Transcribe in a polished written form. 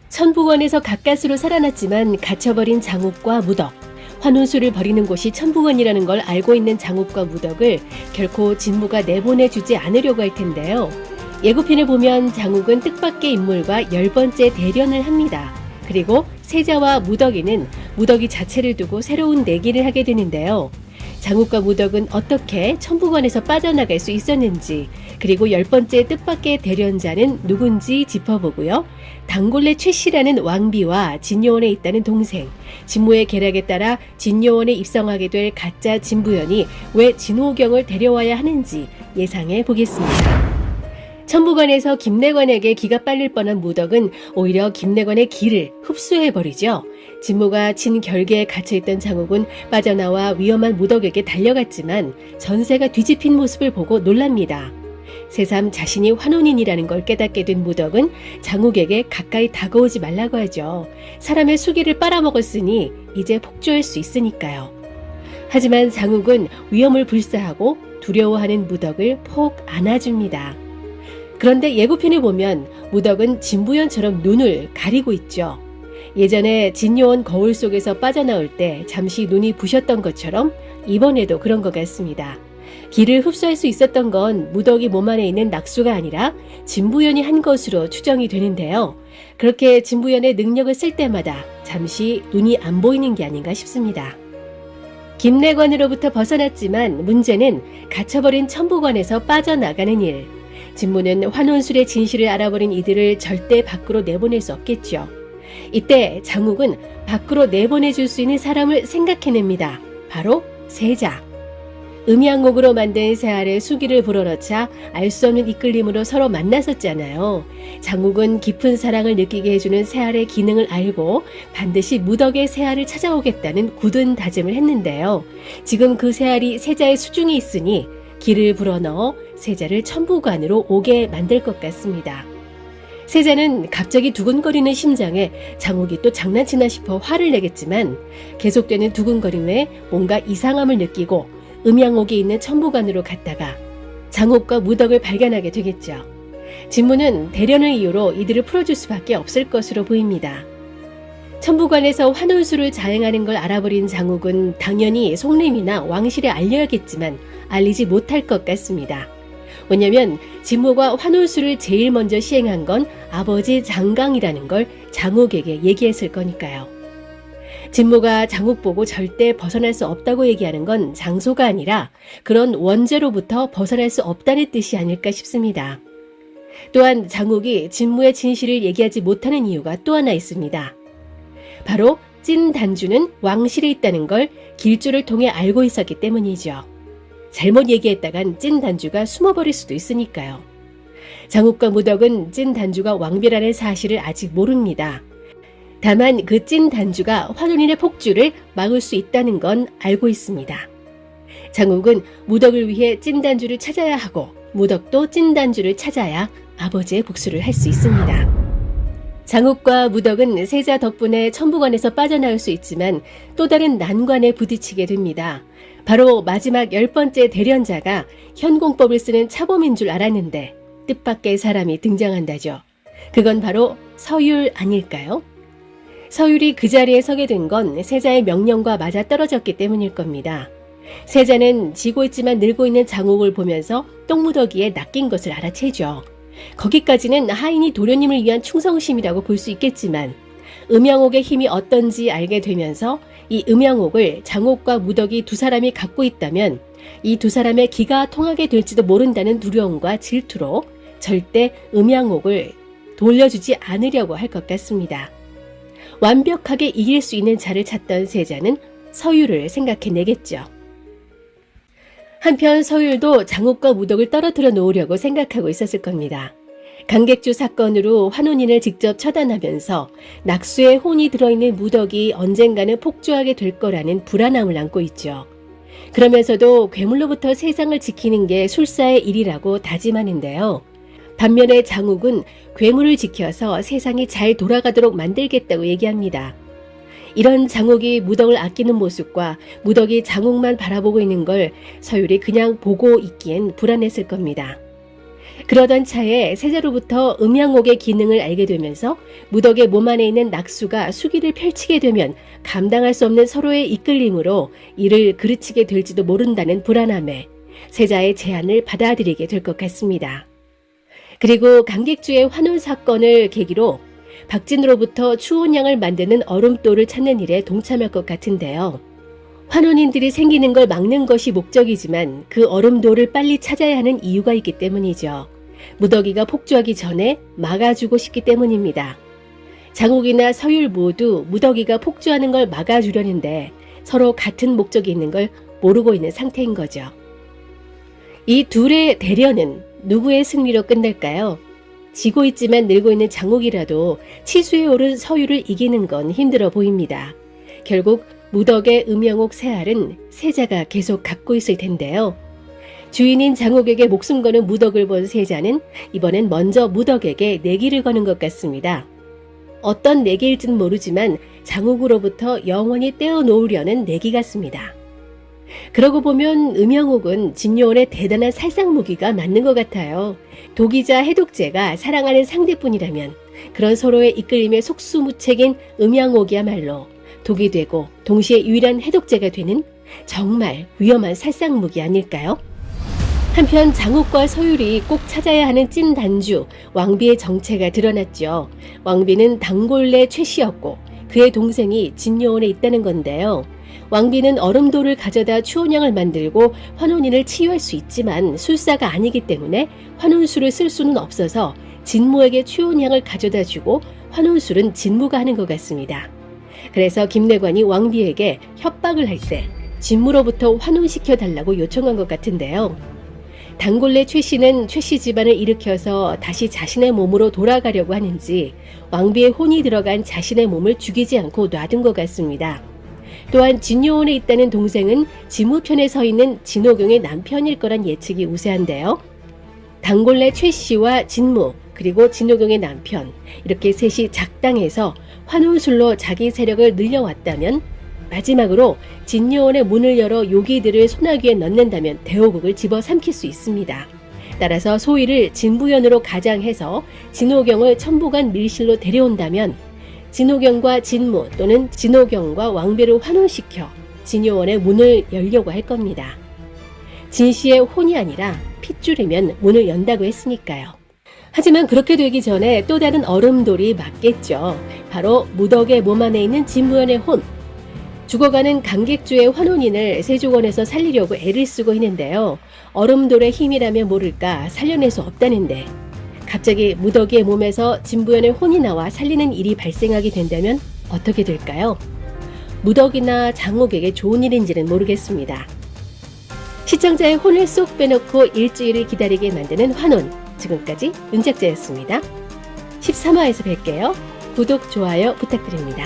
천북원에서 가까스로 살아났지만 갇혀버린 장욱과 무덕, 환혼수를 벌이는 곳이 천북원이라는 걸 알고 있는 장욱과 무덕을 결코 진무가 내보내주지 않으려고 할 텐데요. 예고편을 보면 장욱은 뜻밖의 인물과 10번째 대련을 합니다. 그리고 세자와 무덕이는 무덕이 자체를 두고 새로운 내기를 하게 되는데요. 장욱과 무덕은 어떻게 천북원에서 빠져나갈 수 있었는지, 그리고 10번째 뜻밖의 대련자는 누군지 짚어보고요. 단골레 최씨라는 왕비와 진요원에 있다는 동생, 진무의 계략에 따라 진요원에 입성하게 될 가짜 진부연이 왜 진호경을 데려와야 하는지 예상해 보겠습니다. 천북원에서 김내관에게 기가 빨릴 뻔한 무덕은 오히려 김내관의 기를 흡수해버리죠. 진무가 친 결계에 갇혀있던 장욱은 빠져나와 위험한 무덕에게 달려갔지만 전세가 뒤집힌 모습을 보고 놀랍니다. 새삼 자신이 환혼인이라는 걸 깨닫게 된 무덕은 장욱에게 가까이 다가오지 말라고 하죠. 사람의 수기를 빨아먹었으니 이제 폭주할 수 있으니까요. 하지만 장욱은 위험을 불사하고 두려워하는 무덕을 폭 안아줍니다. 그런데 예고편에 보면 무덕은 진부연처럼 눈을 가리고 있죠. 예전에 진요원 거울 속에서 빠져나올 때 잠시 눈이 부셨던 것처럼 이번에도 그런 것 같습니다. 기를 흡수할 수 있었던 건 무덕이 몸 안에 있는 낙수가 아니라 진부연이 한 것으로 추정이 되는데요. 그렇게 진부연의 능력을 쓸 때마다 잠시 눈이 안 보이는 게 아닌가 싶습니다. 김내관으로부터 벗어났지만 문제는 갇혀버린 천북원에서 빠져나가는 일. 진무는 환혼술의 진실을 알아버린 이들을 절대 밖으로 내보낼 수 없겠죠. 이때 장욱은 밖으로 내보내줄 수 있는 사람을 생각해냅니다. 바로 세자. 음양옥으로 만든 새알에 수기를 불어넣자 알 수 없는 이끌림으로 서로 만났었잖아요. 장욱은 깊은 사랑을 느끼게 해주는 새알의 기능을 알고 반드시 무덕의 새알을 찾아오겠다는 굳은 다짐을 했는데요. 지금 그 새알이 세자의 수중에 있으니 기를 불어넣어 세자를 천북안으로 오게 만들 것 같습니다. 세자는 갑자기 두근거리는 심장에 장욱이 또 장난치나 싶어 화를 내겠지만 계속되는 두근거림에 뭔가 이상함을 느끼고 음양옥에 있는 천북안으로 갔다가 장욱과 무덕을 발견하게 되겠죠. 진무는 대련을 이유로 이들을 풀어줄 수밖에 없을 것으로 보입니다. 천북안에서 환혼수를 자행하는 걸 알아버린 장욱은 당연히 송림이나 왕실에 알려야겠지만 알리지 못할 것 같습니다. 왜냐면 진무가 환혼수를 제일 먼저 시행한 건 아버지 장강이라는 걸 장욱에게 얘기했을 거니까요. 진무가 장욱 보고 절대 벗어날 수 없다고 얘기하는 건 장소가 아니라 그런 원죄로부터 벗어날 수 없다는 뜻이 아닐까 싶습니다. 또한 장욱이 진무의 진실을 얘기하지 못하는 이유가 또 하나 있습니다. 바로 찐 단주는 왕실에 있다는 걸 길조를 통해 알고 있었기 때문이죠. 잘못 얘기했다간 찐 단주가 숨어버릴 수도 있으니까요. 장욱과 무덕은 찐 단주가 왕비라는 사실을 아직 모릅니다. 다만 그 찐 단주가 환혼인의 폭주를 막을 수 있다는 건 알고 있습니다. 장욱은 무덕을 위해 찐 단주를 찾아야 하고 무덕도 찐 단주를 찾아야 아버지의 복수를 할 수 있습니다. 장욱과 무덕은 세자 덕분에 천북원에서 빠져나올 수 있지만 또 다른 난관에 부딪히게 됩니다. 바로 마지막 10번째 대련자가 현공법을 쓰는 차범인 줄 알았는데 뜻밖의 사람이 등장한다죠. 그건 바로 서율 아닐까요? 서율이 그 자리에 서게 된 건 세자의 명령과 맞아떨어졌기 때문일 겁니다. 세자는 지고 있지만 늙고 있는 장욱을 보면서 똥무더기에 낚인 것을 알아채죠. 거기까지는 하인이 도련님을 위한 충성심이라고 볼 수 있겠지만 음양옥의 힘이 어떤지 알게 되면서 이 음양옥을 장욱과 무덕이 두 사람이 갖고 있다면 이 두 사람의 기가 통하게 될지도 모른다는 두려움과 질투로 절대 음양옥을 돌려주지 않으려고 할 것 같습니다. 완벽하게 이길 수 있는 자를 찾던 세자는 서율을 생각해내겠죠. 한편 서율도 장욱과 무덕을 떨어뜨려 놓으려고 생각하고 있었을 겁니다. 강객주 사건으로 환혼인을 직접 처단하면서 낙수에 혼이 들어있는 무덕이 언젠가는 폭주하게 될 거라는 불안함을 안고 있죠. 그러면서도 괴물로부터 세상을 지키는 게 술사의 일이라고 다짐하는데요. 반면에 장욱은 괴물을 지켜서 세상이 잘 돌아가도록 만들겠다고 얘기합니다. 이런 장욱이 무덕을 아끼는 모습과 무덕이 장욱만 바라보고 있는 걸 서율이 그냥 보고 있기엔 불안했을 겁니다. 그러던 차에 세자로부터 음양옥의 기능을 알게 되면서 무덕의 몸 안에 있는 낙수가 수기를 펼치게 되면 감당할 수 없는 서로의 이끌림으로 이를 그르치게 될지도 모른다는 불안함에 세자의 제안을 받아들이게 될 것 같습니다. 그리고 강객주의 환혼 사건을 계기로 박진으로부터 추혼양을 만드는 얼음돌을 찾는 일에 동참할 것 같은데요. 환혼인들이 생기는 걸 막는 것이 목적이지만 그 얼음돌을 빨리 찾아야 하는 이유가 있기 때문이죠. 무더기가 폭주하기 전에 막아주고 싶기 때문입니다. 장욱이나 서율 모두 무더기가 폭주하는 걸 막아주려는데 서로 같은 목적이 있는 걸 모르고 있는 상태인 거죠. 이 둘의 대련은 누구의 승리로 끝날까요? 지고 있지만 늘고 있는 장욱이라도 치수에 오른 서율을 이기는 건 힘들어 보입니다. 결국 무덕의 음양옥 새알은 세자가 계속 갖고 있을 텐데요. 주인인 장욱에게 목숨 거는 무덕을 본 세자는 이번엔 먼저 무덕에게 내기를 거는 것 같습니다. 어떤 내기일지는 모르지만 장욱으로부터 영원히 떼어놓으려는 내기 같습니다. 그러고 보면 음양옥은 진요원의 대단한 살상무기가 맞는 것 같아요. 독이자 해독제가 사랑하는 상대뿐이라면 그런 서로의 이끌림에 속수무책인 음양옥이야말로 독이 되고 동시에 유일한 해독제가 되는 정말 위험한 살상무기 아닐까요? 한편 장욱과 서율이 꼭 찾아야 하는 찐 단주 왕비의 정체가 드러났죠. 왕비는 단골레 최씨였고 그의 동생이 진요원에 있다는 건데요. 왕비는 얼음돌을 가져다 추혼양을 만들고 환혼인을 치유할 수 있지만 술사가 아니기 때문에 환혼술을 쓸 수는 없어서 진무에게 추혼양을 가져다 주고 환혼술은 진무가 하는 것 같습니다. 그래서 김내관이 왕비에게 협박을 할 때 진무로부터 환혼시켜 달라고 요청한 것 같은데요. 단골레 최씨는 최씨 집안을 일으켜서 다시 자신의 몸으로 돌아가려고 하는지 왕비의 혼이 들어간 자신의 몸을 죽이지 않고 놔둔 것 같습니다. 또한 진요원에 있다는 동생은 진무편에 서 있는 진호경의 남편일 거란 예측이 우세한데요. 단골레 최씨와 진무 그리고 진호경의 남편 이렇게 셋이 작당해서 환혼술로 자기 세력을 늘려왔다면 마지막으로 진요원의 문을 열어 요기들을 소나귀에 넣는다면 대호국을 집어삼킬 수 있습니다. 따라서 소위를 진부연으로 가장해서 진호경을 천부간 밀실로 데려온다면 진호경과 진무 또는 진호경과 왕비를 환혼시켜 진요원의 문을 열려고 할 겁니다. 진씨의 혼이 아니라 핏줄이면 문을 연다고 했으니까요. 하지만 그렇게 되기 전에 또 다른 얼음돌이 맞겠죠. 바로 무덕의 몸 안에 있는 진무연의 혼. 죽어가는 강객주의 환혼인을 세조원에서 살리려고 애를 쓰고 있는데요. 얼음돌의 힘이라면 모를까 살려낼 수 없다는데 갑자기 무덕의 몸에서 진부연의 혼이 나와 살리는 일이 발생하게 된다면 어떻게 될까요? 무덕이나 장욱에게 좋은 일인지는 모르겠습니다. 시청자의 혼을 쏙 빼놓고 일주일을 기다리게 만드는 환혼. 지금까지 은작자였습니다. 13화에서 뵐게요. 구독, 좋아요 부탁드립니다.